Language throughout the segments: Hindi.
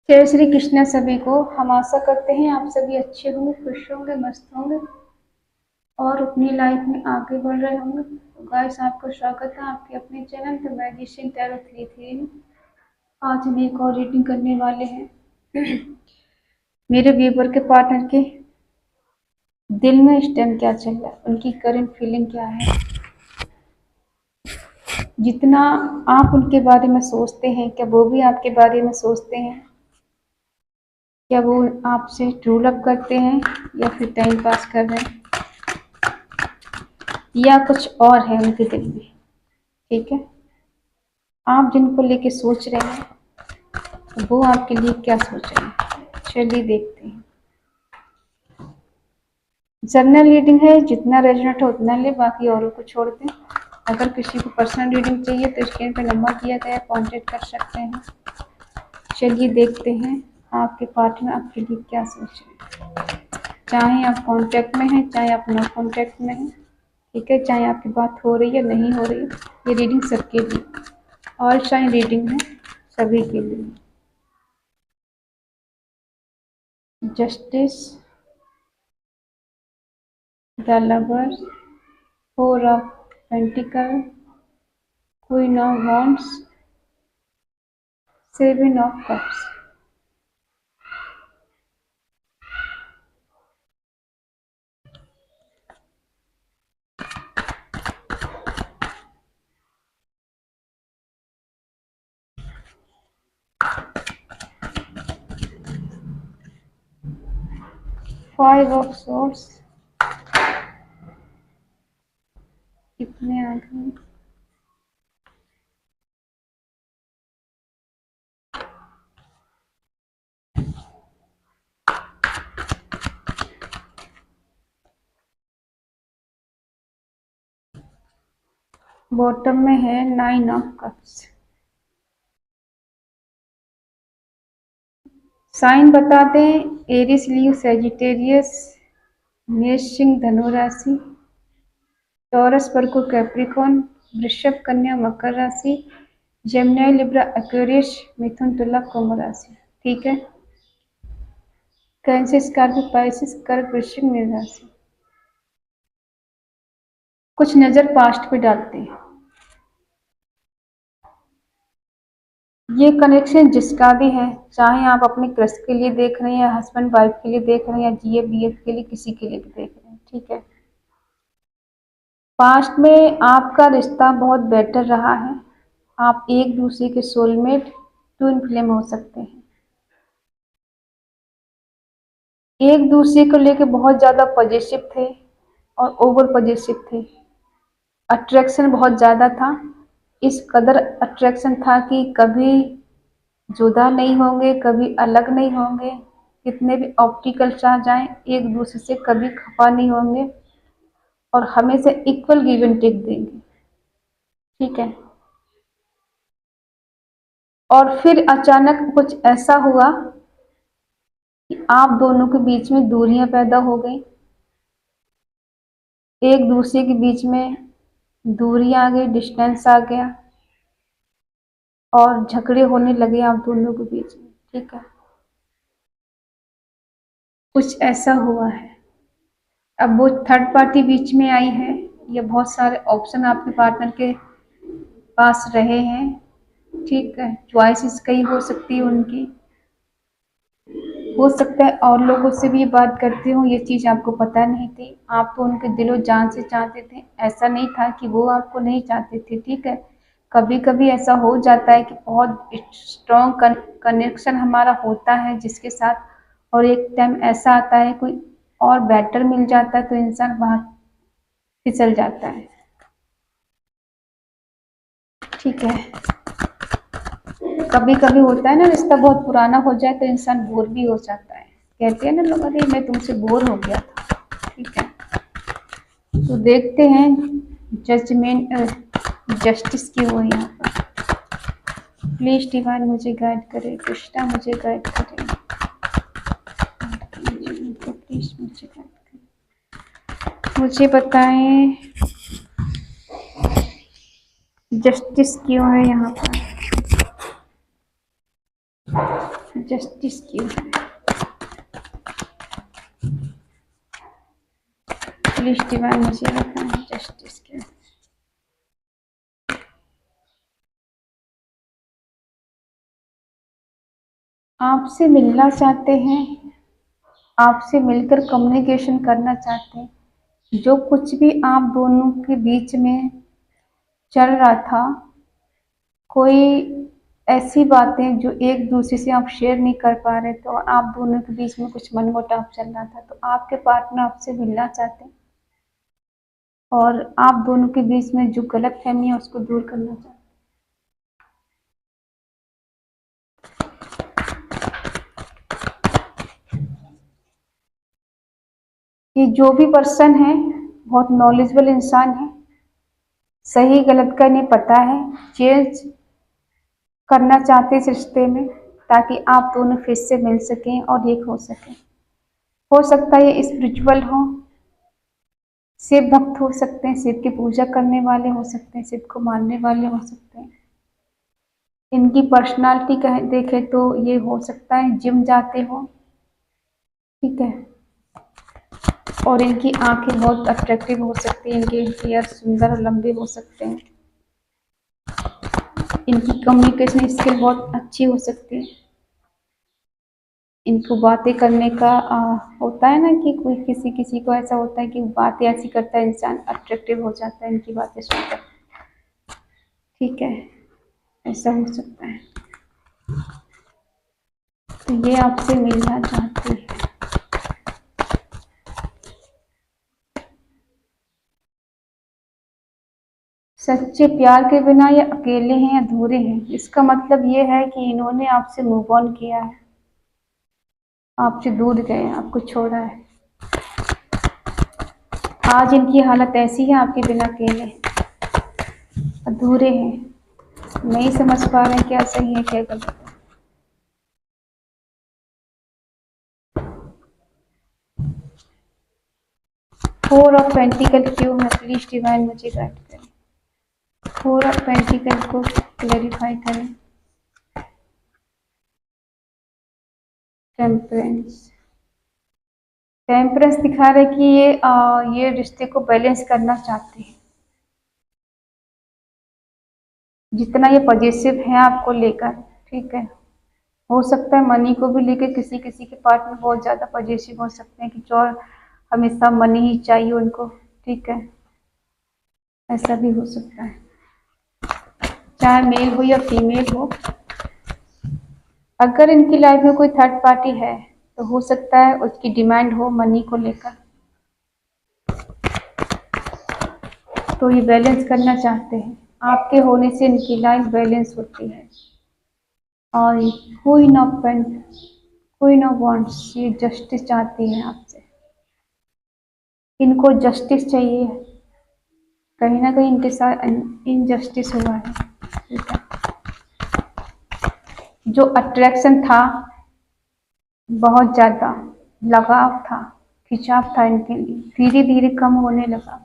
जय श्री कृष्ण सभी को। हम आशा करते हैं आप सभी अच्छे होंगे, खुश होंगे, मस्त होंगे और अपनी लाइफ में आगे बढ़ रहे होंगे। तो गाइस, आपका स्वागत है आपके अपने चैनल पे मैजिशियन टैरो 33 में। आज हम एक और रीडिंग करने वाले हैं मेरे व्यूवर के पार्टनर के दिल में इस टाइम क्या चल रहा है, उनकी करंट फीलिंग क्या है। जितना आप उनके बारे में सोचते हैं, क्या वो भी आपके बारे में सोचते हैं? क्या वो आपसे ट्रू लव करते हैं या फिर टाइम पास कर रहे हैं, या कुछ और है उनके दिल में? ठीक है, आप जिनको लेके सोच रहे हैं वो आपके लिए क्या सोच रहे हैं, चलिए देखते हैं। जनरल रीडिंग है, जितना रेजोनेट हो उतना ले, बाकी औरों को छोड़ दें। अगर किसी को पर्सनल रीडिंग चाहिए तो स्क्रीन पर नंबर दिया गया है, कांटेक्ट कर सकते हैं। चलिए देखते हैं आपके पार्टनर आपके लिए क्या सोच रहे हैं। चाहे आप कांटेक्ट में हैं, चाहे आप नो कांटेक्ट में हैं, ठीक है, चाहे आपकी बात हो रही है नहीं हो रही है, ये रीडिंग सबके लिए, ऑल टाइम रीडिंग है, सभी के लिए। Justice, the lover, four of pentacle, queen of wands, seven of cups. 5 of source, कितने आ गए? बॉटम में है 9 ऑफ कप्स। साइन बता दें, एरिस, लियो, सैजिटेरियस, मेष, सिंह, धनु राशि, टॉरस, वर्गो, कैप्रिकॉर्न, वृषभ, कन्या, मकर राशि, जेमिनी, लिब्रा, एक्वेरियस, मिथुन, तुला, कुंभ राशि। ठीक है, कैंसर, स्कॉर्पियो, पाइसेस, कर्क, वृश्चिक, मीन राशि। कुछ नजर पास्ट पे डालते हैं। ये कनेक्शन जिसका भी है, चाहे आप अपने क्रश के लिए देख रहे हैं या हस्बैंड वाइफ के लिए देख रहे हैं या जीएफ के लिए, किसी के लिए भी देख रहे हैं, ठीक है। पास्ट में आपका रिश्ता बहुत बेटर रहा है। आप एक दूसरे के सोलमेट, ट्विन फ्लेम हो सकते हैं। एक दूसरे को लेकर बहुत ज्यादा पॉजिटिव थे और ओवर पॉजिटिव थे। अट्रैक्शन बहुत ज्यादा था, इस कदर अट्रैक्शन था कि कभी जुदा नहीं होंगे, कभी अलग नहीं होंगे, कितने भी ऑब्स्टिकल्स आ जाएं एक दूसरे से कभी खफा नहीं होंगे और हमेशा इक्वल गिव एंड टेक देंगे, ठीक है। और फिर अचानक कुछ ऐसा हुआ कि आप दोनों के बीच में दूरियां पैदा हो गई, एक दूसरे के बीच में दूरियां आ गई, डिस्टेंस आ गया और झगड़े होने लगे आप दोनों के बीच में, ठीक है। कुछ ऐसा हुआ है। अब वो थर्ड पार्टी बीच में आई है, या बहुत सारे ऑप्शन आपके पार्टनर के पास रहे हैं, ठीक है। चॉइसेस कई हो सकती है उनकी, हो सकता है और लोगों से भी ये बात करते हो, ये चीज़ आपको पता नहीं थी। आप तो उनके दिलो जान से चाहते थे, ऐसा नहीं था कि वो आपको नहीं चाहते थे, ठीक है। कभी कभी ऐसा हो जाता है कि बहुत स्ट्रॉन्ग कनेक्शन हमारा होता है जिसके साथ, और एक टाइम ऐसा आता है कोई और बेटर मिल जाता है तो इंसान वहाँ फिसल जाता है, ठीक है। कभी कभी होता है ना, रिश्ता बहुत पुराना हो जाए तो इंसान बोर भी हो जाता है, कहते हैं ना लोग, अरे मैं तुमसे बोर हो गया था, ठीक है। तो देखते हैं जजमेंट, जस्टिस क्यों है यहाँ पर। प्लीज डिवाइन मुझे गाइड करे, कृष्णा मुझे गाइड करे, प्लीज मुझे गाइड करे, मुझे बताएं जस्टिस क्यों है यहाँ पर। जस्टिस क्यों है? प्लीज डिवाइन मुझे बताएं जस्टिस क्यों है? आपसे मिलना चाहते हैं, आपसे मिलकर कम्युनिकेशन करना चाहते हैं। जो कुछ भी आप दोनों के बीच में चल रहा था, कोई ऐसी बातें जो एक दूसरे से आप शेयर नहीं कर पा रहे, तो आप दोनों के बीच में कुछ मनमुटाव चल रहा था, तो आपके पार्टनर आपसे मिलना चाहते हैं और आप दोनों के बीच में जो गलतफहमी है उसको दूर करना चाहते हैं। ये जो भी पर्सन है बहुत नॉलेजेबल इंसान है, सही गलत का नहीं पता है, चेंज करना चाहते इस रिश्ते में ताकि आप दोनों फिर से मिल सकें और एक हो सकें। हो सकता है ये स्पिरिचुअल हो, शिव भक्त हो सकते हैं, शिव की पूजा करने वाले हो सकते हैं, शिव को मानने वाले हो सकते हैं। इनकी पर्सनालिटी देखें तो ये हो सकता है जिम जाते हो, ठीक है, और इनकी आंखें बहुत अट्रैक्टिव हो सकती हैं, इनके हेयर सुंदर और लंबे हो सकते हैं, इनकी कम्युनिकेशन स्किल बहुत अच्छी हो सकती है, इनको बातें करने का होता है ना कि कोई किसी किसी को ऐसा होता है कि बातें ऐसी करता है इंसान अट्रैक्टिव हो जाता है इनकी बातें सुनकर, ठीक है, ऐसा हो सकता है। तो ये आपसे मिलना चाहती है। सच्चे प्यार के बिना ये अकेले हैं, अधूरे हैं, इसका मतलब ये है कि इन्होंने आपसे मूव ऑन किया है, आपसे दूर गए, आपको छोड़ा है। आज इनकी हालत ऐसी है, आपके बिना अकेले अधूरे हैं, नहीं समझ पा रहे हैं क्या सही है क्या गलत है। फोर ऑफ पेंटिकल क्यों है? प्लीज डिवाइन मुझे गाइड करें। फोर ऑफ पेंटिकल को क्लैरिफाई करें। टेम्परेंस, टेम्परेंस दिखा रहे कि ये रिश्ते को बैलेंस करना चाहते हैं। जितना ये पॉजिटिव है आपको लेकर, ठीक है, हो सकता है मनी को भी लेकर किसी किसी के पार्टनर बहुत ज़्यादा पॉजिटिव हो सकते हैं कि चोर हमेशा मनी ही चाहिए उनको, ठीक है, ऐसा भी हो सकता है, चाहे मेल हो या फीमेल हो। अगर इनकी लाइफ में कोई थर्ड पार्टी है तो हो सकता है उसकी डिमांड हो मनी को लेकर, तो ये बैलेंस करना चाहते हैं, आपके होने से इनकी लाइफ बैलेंस होती है। और queen of pent, queen of wands, ये जस्टिस चाहती है आपसे, इनको जस्टिस चाहिए, कहीं ना कहीं इनके साथ इनजस्टिस हुआ है, ठीक है, जो अट्रैक्शन था, बहुत ज़्यादा लगाव था, खिंचाव था इनके लिए, धीरे धीरे कम होने लगा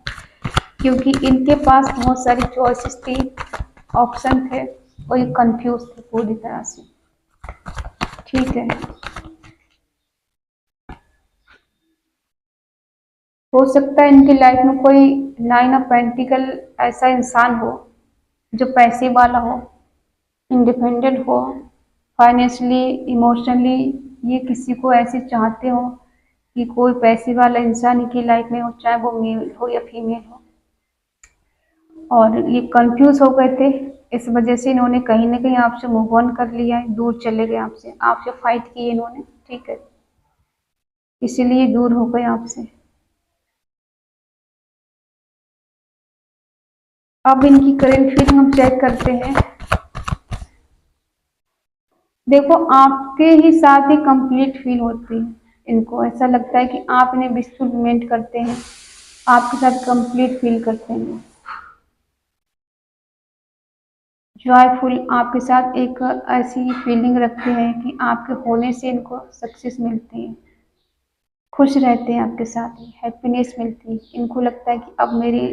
क्योंकि इनके पास बहुत सारी चॉइसेस थी, ऑप्शन थे और ये कंफ्यूज थे पूरी तरह से, ठीक है। हो सकता है इनकी लाइफ में कोई नाइन ऑफ पेंटिकल ऐसा इंसान हो जो पैसे वाला हो, इंडिपेंडेंट हो, फाइनेंशियली, इमोशनली, ये किसी को ऐसे चाहते हो कि कोई पैसे वाला इंसान इनकी लाइफ में हो, चाहे वो मेल हो या फीमेल हो, और ये कंफ्यूज हो गए थे, इस वजह से इन्होंने कहीं ना कहीं आपसे मूव ऑन कर लिया है, दूर चले गए आपसे, आपसे फाइट किए इन्होंने, ठीक है, इसीलिए दूर हो गए आपसे। अब इनकी करंट फीलिंग हम चेक करते हैं। देखो आपके ही साथ ही कंप्लीट फील होती है, इनको ऐसा लगता है कि आप इन्हें विस्फुलमेंट करते हैं, आपके साथ कंप्लीट फील करते हैं, जॉयफुल आपके साथ एक ऐसी फीलिंग रखते हैं कि आपके होने से इनको सक्सेस मिलती है, खुश रहते हैं आपके साथ ही, हैप्पीनेस मिलती है, इनको लगता है कि अब मेरी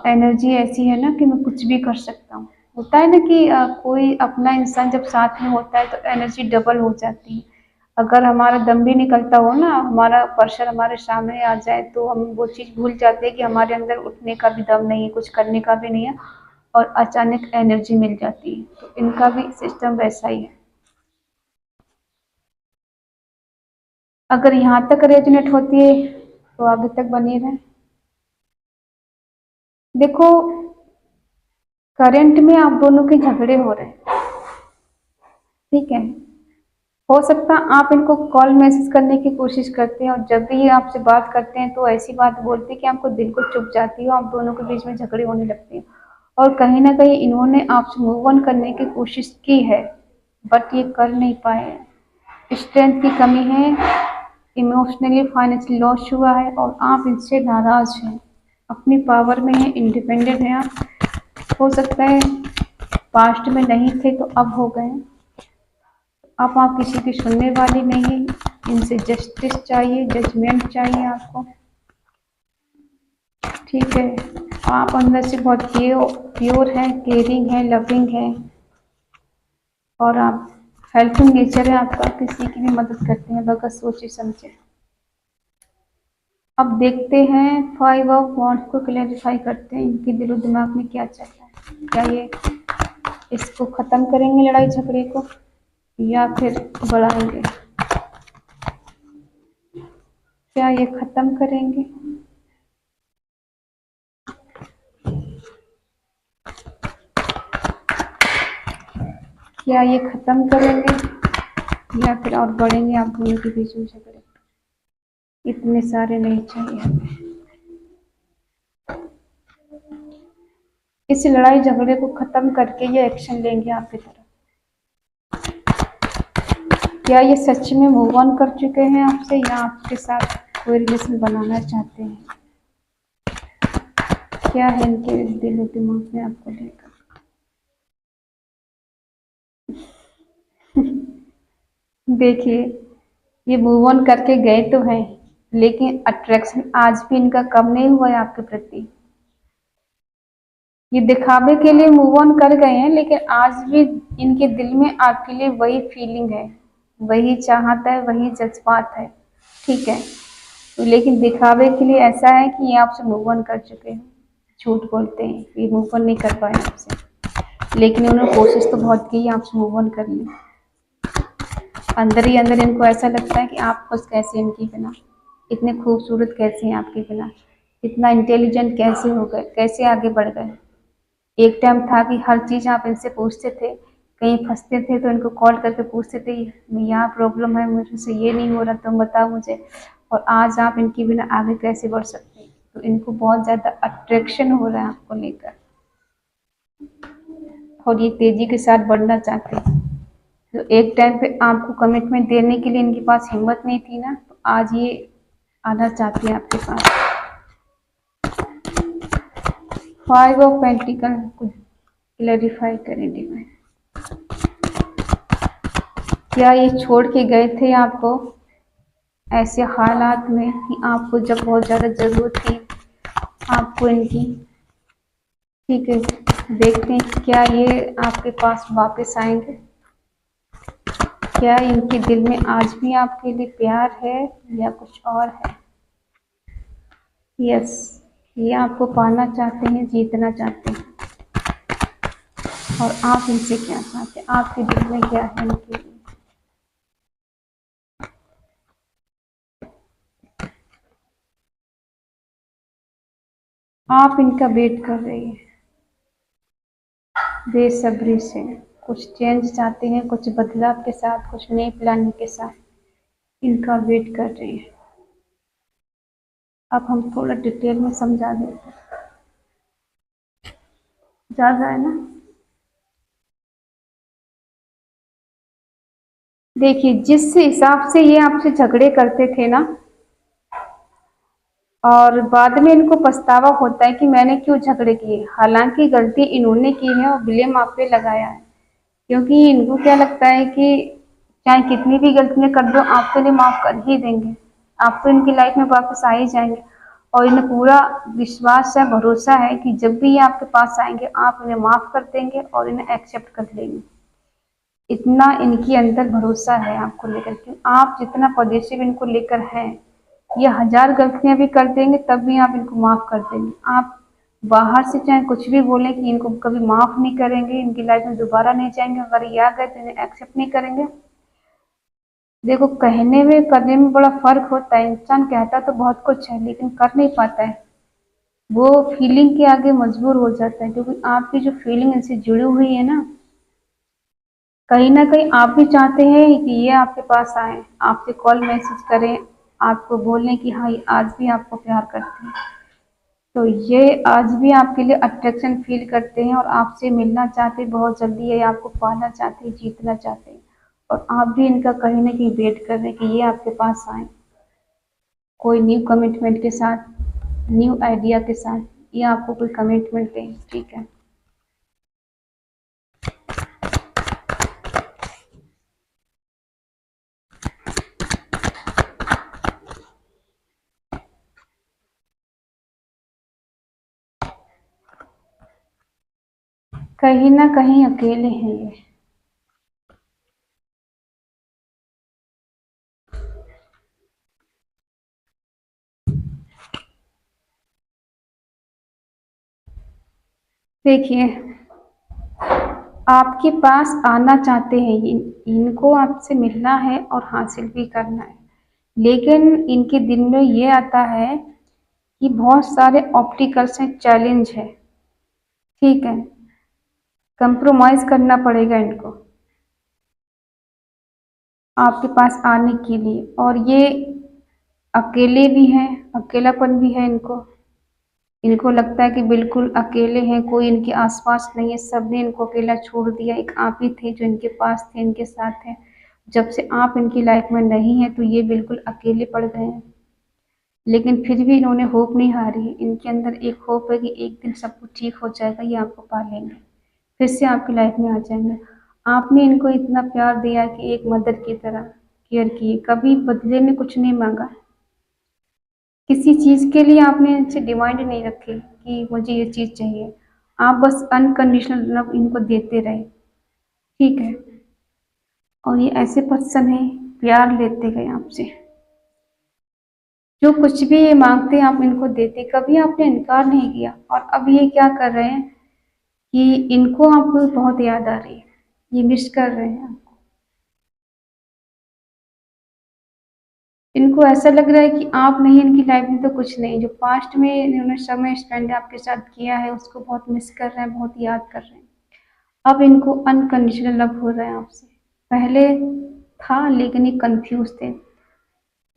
एनर्जी ऐसी है ना कि मैं कुछ भी कर सकता हूँ, होता है ना कि कोई अपना इंसान जब साथ में होता है तो एनर्जी डबल हो जाती है। अगर हमारा दम भी निकलता हो ना, हमारा पर्सन हमारे सामने आ जाए तो हम वो चीज़ भूल जाते हैं कि हमारे अंदर उठने का भी दम नहीं है, कुछ करने का भी नहीं है, और अचानक एनर्जी मिल जाती है। तो इनका भी सिस्टम वैसा ही है। अगर यहाँ तक रेजोनेट होती है तो आगे तक बनी रहे। देखो, करंट में आप दोनों के झगड़े हो रहे हैं, ठीक है। हो सकता है आप इनको कॉल मैसेज करने की कोशिश करते हैं और जब भी ये आपसे बात करते हैं तो ऐसी बात बोलते हैं कि आपको दिल को चुभ जाती है, आप दोनों के बीच में झगड़े होने लगते हैं। और कहीं ना कहीं इन्होंने आपसे मूव ऑन करने की कोशिश की है, बट ये कर नहीं पाए हैं। स्ट्रेंथ की कमी है, इमोशनली फाइनेंशियली लॉस हुआ है, और आप इनसे नाराज हैं, अपनी पावर में है, इंडिपेंडेंट हैं आप। हो सकता है पास्ट में नहीं थे तो अब हो गए। अब आप किसी की सुनने वाली नहीं, इनसे जस्टिस चाहिए, जजमेंट चाहिए आपको, ठीक है। आप अंदर से बहुत प्योर है, केयरिंग है, लविंग है, और आप हेल्पिंग नेचर है आपका, किसी की भी मदद करते हैं बगैर सोचे समझे। अब देखते हैं 5 ऑफ वांड्स को क्लैरिफाई करते हैं, इनके दिलो दिमाग में क्या चल रहा है। क्या ये इसको खत्म करेंगे लड़ाई झगड़े को, या फिर बढ़ाएंगे? क्या ये खत्म करेंगे? क्या ये खत्म करेंगे या फिर और बढ़ेंगे आप दोनों के बीच में झगड़े? इतने सारे नहीं चाहिए हमें। इस लड़ाई झगड़े को खत्म करके ये एक्शन लेंगे आपकी तरफ। क्या ये सच में मूव ऑन कर चुके हैं आपसे, या आपके साथ कोई रिलेशन बनाना चाहते हैं? क्या है इनके दिलो दिमाग में आपको लेकर? देखिए, ये मूव ऑन करके गए तो हैं, लेकिन अट्रैक्शन आज भी इनका कम नहीं हुआ है आपके प्रति। ये दिखावे के लिए मूव ऑन कर गए हैं, लेकिन आज भी इनके दिल में आपके लिए वही फीलिंग है, वही चाहत है, वही जज्बात है, ठीक है। तो लेकिन दिखावे के लिए ऐसा है कि ये आपसे मूव ऑन कर चुके हैं। झूठ बोलते हैं, ये मूव ऑन नहीं कर पाए आपसे, लेकिन उन्होंने कोशिश तो बहुत की आपसे मूव ऑन कर ली। अंदर ही अंदर इनको ऐसा लगता है कि आप खुश कैसे इनके बिना, इतने खूबसूरत कैसे हैं आपके बिना, इतना इंटेलिजेंट कैसे हो गए, कैसे आगे बढ़ गए। एक टाइम था कि हर चीज़ आप इनसे पूछते थे, कहीं फंसते थे तो इनको कॉल करके पूछते थे यहाँ प्रॉब्लम है, मुझे से ये नहीं हो रहा, तुम बताओ मुझे। और आज आप इनके बिना आगे कैसे बढ़ सकते हैं? तो इनको बहुत ज़्यादा अट्रैक्शन हो रहा है आपको लेकर, और ये तेज़ी के साथ बढ़ना चाहते हैं। तो एक टाइम पे आपको कमिटमेंट देने के लिए इनके पास हिम्मत नहीं थी ना, तो आज ये आना चाहते हैं आपके पास। 5 ऑफ पेंटिकल को क्लैरिफाई करें डिवाइन। क्या ये छोड़ के गए थे आपको ऐसे हालात में कि आपको जब बहुत ज़्यादा ज़रूरत थी आपको इनकी, ठीक है। देखते हैं क्या ये आपके पास वापस आएंगे। क्या इनके दिल में आज भी आपके लिए प्यार है या कुछ और है? यस, ये आपको पाना चाहते हैं, जीतना चाहते हैं। और आप इनसे क्या चाहते हैं, आपके दिल में क्या है इनके लिए? आप इनका वेट कर रही हैं बेसब्री से, कुछ चेंज चाहते हैं, कुछ बदलाव के साथ, कुछ नए प्लानिंग के साथ इनका वेट कर रही है। अब हम थोड़ा डिटेल में समझा देते हैं, ज़्यादा है ना। देखिए, जिस हिसाब से ये आपसे झगड़े करते थे ना, और बाद में इनको पछतावा होता है कि मैंने क्यों झगड़े किए, हालांकि गलती इन्होंने की है और ब्लेम आप पे लगाया है। क्योंकि इनको क्या लगता है कि चाहे कितनी भी गलतियां कर दो, आपके लिए माफ कर ही देंगे, आप तो इनकी लाइफ में वापस आ ही जाएंगे। और इन्हें पूरा विश्वास है, भरोसा है कि जब भी ये आपके पास आएंगे आप इन्हें माफ कर देंगे और इन्हें एक्सेप्ट कर लेंगे। इतना इनके अंदर भरोसा है आपको लेकर के। आप जितना पॉजिटिव इनको लेकर हैं, ये 1000 गलतियां भी कर देंगे तब भी आप इनको माफ कर देंगे। आप बाहर से चाहे कुछ भी बोलें कि इनको कभी माफ नहीं करेंगे, इनकी लाइफ में दोबारा नहीं जाएंगे, अगर ये आ गए तो इन्हें एक्सेप्ट नहीं करेंगे। देखो, कहने में करने में बड़ा फर्क होता है। इंसान कहता तो बहुत कुछ है लेकिन कर नहीं पाता है। वो फीलिंग के आगे मजबूर हो जाता है, क्योंकि आपकी जो फीलिंग इनसे जुड़ी हुई है ना, कहीं ना कहीं आप भी चाहते हैं कि ये आपके पास आए, आपसे कॉल मैसेज करें, आपको बोलें कि हाँ ये आज भी आपको प्यार करते हैं। तो ये आज भी आपके लिए अट्रैक्शन फील करते हैं और आपसे मिलना चाहते हैं बहुत जल्दी, है आपको पाना चाहते हैं, जीतना चाहते हैं। और आप भी इनका कहीं ना कहीं वेट कर रहे हैं कि ये आपके पास आए, कोई न्यू कमिटमेंट के साथ, न्यू आइडिया के साथ, ये आपको कोई कमिटमेंट दें। ठीक है, कहीं ना कहीं अकेले हैं ये। देखिए, आपके पास आना चाहते हैं, इनको आपसे मिलना है और हासिल भी करना है, लेकिन इनके दिल में ये आता है कि बहुत सारे ऑब्स्टिकल्स हैं, चैलेंज है। ठीक है, कंप्रोमाइज करना पड़ेगा इनको आपके पास आने के लिए। और ये अकेले भी हैं, अकेलापन भी है इनको। इनको लगता है कि बिल्कुल अकेले हैं, कोई इनके आसपास नहीं है, सबने इनको अकेला छोड़ दिया। एक आप ही थे जो इनके पास थे, इनके साथ हैं। जब से आप इनकी लाइफ में नहीं है तो ये बिल्कुल अकेले पड़ गए हैं। लेकिन फिर भी इन्होंने होप नहीं हारी। इनके अंदर एक होप है कि एक दिन सब कुछ ठीक हो जाएगा, ये आपको पा लेंगे, फिर से आपकी लाइफ में आ जाएंगे। आपने इनको इतना प्यार दिया कि एक मदर की तरह केयर किए, कभी बदले में कुछ नहीं मांगा। किसी चीज़ के लिए आपने इनसे डिमांड नहीं रखी कि मुझे ये चीज़ चाहिए। आप बस अनकंडीशनल लव इनको देते रहे। ठीक है, और ये ऐसे पर्सन है, प्यार लेते गए आपसे। जो कुछ भी ये मांगते हैं आप इनको देते, कभी आपने इनकार नहीं किया। और अब ये क्या कर रहे हैं कि इनको आपको बहुत याद आ रही है, ये मिस कर रहे हैं आपको। इनको ऐसा लग रहा है कि आप नहीं, इनकी लाइफ में तो कुछ नहीं। जो पास्ट में इन्होंने समय स्पेंड आपके साथ किया है उसको बहुत मिस कर रहे हैं, बहुत याद कर रहे हैं। अब इनको अनकंडीशनल लव हो रहा है आपसे। पहले था लेकिन ये कंफ्यूज थे,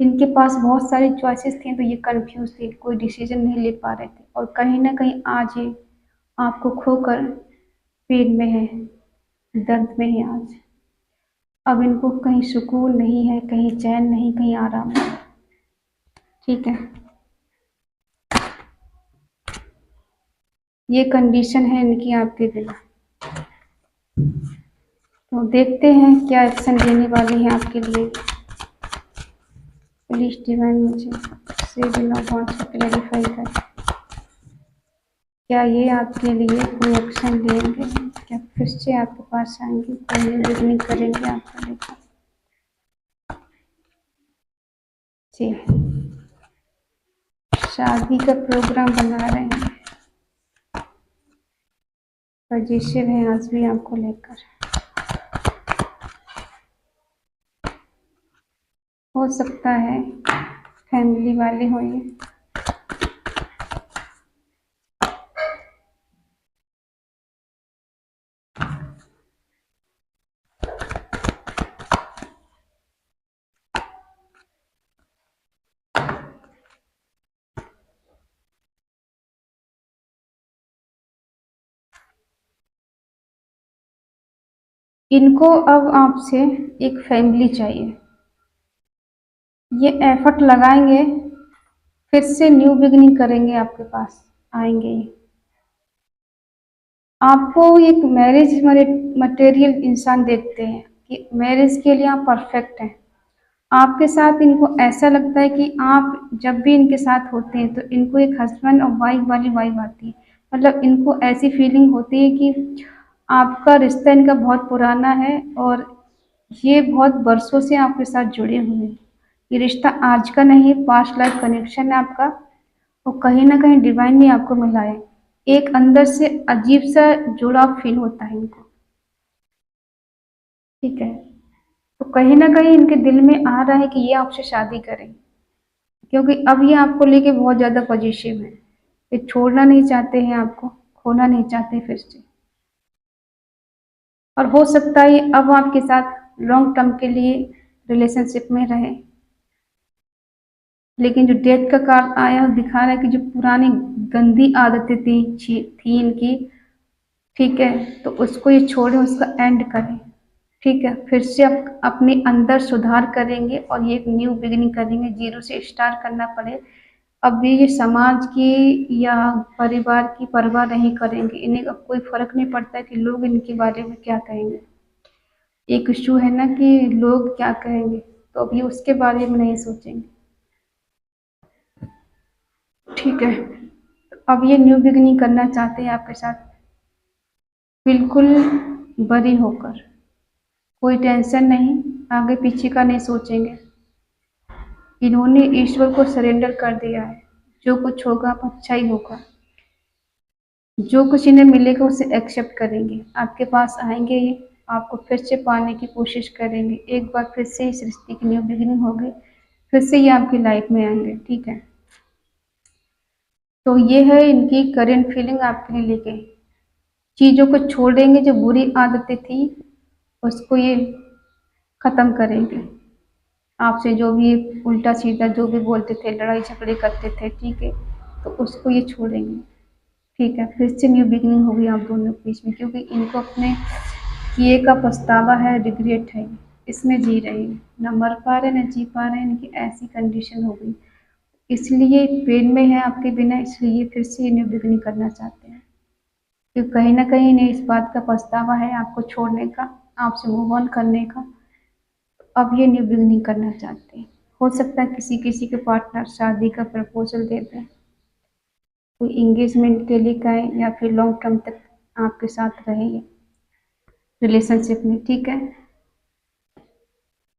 इनके पास बहुत सारी चॉइसेस थी तो ये कंफ्यूज थे, कोई डिसीजन नहीं ले पा रहे थे। और कहीं ना कहीं आज ये आपको खोकर पेन में है, दर्द में है आज। अब इनको कहीं सुकून नहीं है, कहीं चैन नहीं, कहीं आराम नहीं। ठीक है, ये कंडीशन है इनकी आपके बिना। तो देखते हैं क्या एक्शन लेने वाले हैं आपके लिए। प्लीज डिवाइन मुझे से बिना वांट से क्लैरिफाई कर, क्या ये आपके लिए कोई एक्शन लेंगे, क्या फिर से आपके पास आएंगे, कोई बिगनिंग करेंगे आपको लेकर। जी, शादी का प्रोग्राम बना रहे हैं, पॉजिटिव है आज भी आपको लेकर। हो सकता है फैमिली वाले हो ये। इनको अब आपसे एक फैमिली चाहिए। ये एफर्ट लगाएंगे, फिर से न्यू बिगनिंग करेंगे, आपके पास आएंगे ये। आपको एक मैरिज मटेरियल इंसान देखते हैं कि मैरिज के लिए आप परफेक्ट हैं। आपके साथ इनको ऐसा लगता है कि आप जब भी इनके साथ होते हैं तो इनको एक हस्बैंड और वाइफ वाली वाइब आती है। मतलब इनको ऐसी फीलिंग होती है कि आपका रिश्ता इनका बहुत पुराना है और ये बहुत बरसों से आपके साथ जुड़े हुए हैं। ये रिश्ता आज का नहीं है, पास्ट लाइफ कनेक्शन है आपका। और कहीं ना कहीं डिवाइन ने आपको मिला है। एक अंदर से अजीब सा जुड़ाव फील होता है इनको। ठीक है। तो कहीं ना कहीं इनके दिल में आ रहा है कि ये आपसे शादी करें, क्योंकि अब ये आपको लेके बहुत ज्यादा पॉजिटिव है। ये छोड़ना नहीं चाहते हैं आपको, खोना नहीं चाहते फिर से। और हो सकता है अब आपके साथ लॉन्ग टर्म के लिए रिलेशनशिप में रहे। लेकिन जो डेथ का कार्ड आया दिखा रहा है कि जो पुरानी गंदी आदतें थी इनकी, ठीक है, तो उसको ये छोड़ें, उसका एंड करें। ठीक है, फिर से आप अपने अंदर सुधार करेंगे और ये एक न्यू बिगिनिंग करेंगे, जीरो से स्टार्ट करना पड़े। अब ये समाज की या परिवार की परवाह नहीं करेंगे, इन्हें अब कोई फर्क नहीं पड़ता है कि लोग इनके बारे में क्या कहेंगे। एक इशू है ना कि लोग क्या कहेंगे, तो अब ये उसके बारे में नहीं सोचेंगे। ठीक है। अब ये न्यू बिगिनिंग करना चाहते हैं आपके साथ, बिल्कुल बरी होकर। कोई टेंशन नहीं, आगे पीछे का नहीं सोचेंगे। इन्होंने ईश्वर को सरेंडर कर दिया है। जो कुछ होगा अच्छा ही होगा। जो कुछ इन्हें मिलेगा उसे एक्सेप्ट करेंगे। आपके पास आएंगे ये, आपको फिर से पाने की कोशिश करेंगे। एक बार फिर से इस रिश्ते की न्यू बिगिनिंग होगी, फिर से ये आपकी लाइफ में आएंगे। ठीक है। तो ये है इनकी करंट फीलिंग आपके लिए लेके। चीजों को छोड़ेंगे, जो बुरी आदतें थी उसको ये खत्म करेंगे। आपसे जो भी उल्टा सीधा जो भी बोलते थे, लड़ाई झगड़े करते थे, ठीक है, तो उसको ये छोड़ेंगे। ठीक है, फिर से न्यू बिगिनिंग होगी आप दोनों के बीच में, क्योंकि इनको अपने किए का पछतावा है, रिग्रेट है। इसमें जी रहे हैं, ना मर पा रहे ना जी पा रहे हैं, इनकी ऐसी कंडीशन हो गई। इसलिए पेन में है आपके बिना, इसलिए फिर से न्यू बिगिनिंग करना चाहते हैं। क्योंकि कहीं ना कहीं इन्हें इस बात का पछतावा है आपको छोड़ने का, आपसे मूव ऑन करने का। अब ये न्यू बिगिनिंग करना चाहते हैं। हो सकता है किसी किसी के पार्टनर शादी का प्रपोजल दे दें, कोई एंगेजमेंट के लिए कहें, या फिर लॉन्ग टर्म तक आपके साथ रहेंगे रिलेशनशिप में। ठीक है।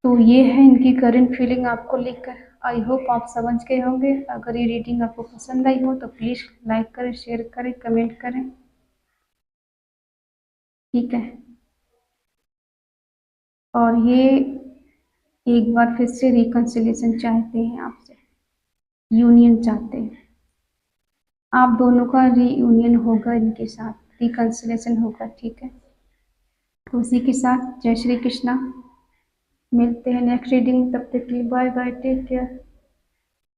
तो ये है इनकी करंट फीलिंग आपको लेकर। आई होप आप समझ गए होंगे। अगर ये रीडिंग आपको पसंद आई हो तो प्लीज़ लाइक करें, शेयर करें, कमेंट करें। ठीक है। और ये एक बार फिर से रिकंसिलिएशन चाहते हैं आपसे, यूनियन चाहते हैं। आप दोनों का रीयूनियन होगा, इनके साथ रिकंसिलिएशन होगा। ठीक है। तो उसी के साथ जय श्री कृष्णा। मिलते हैं नेक्स्ट रीडिंग, तब तक के लिए बाय बाय, टेक केयर।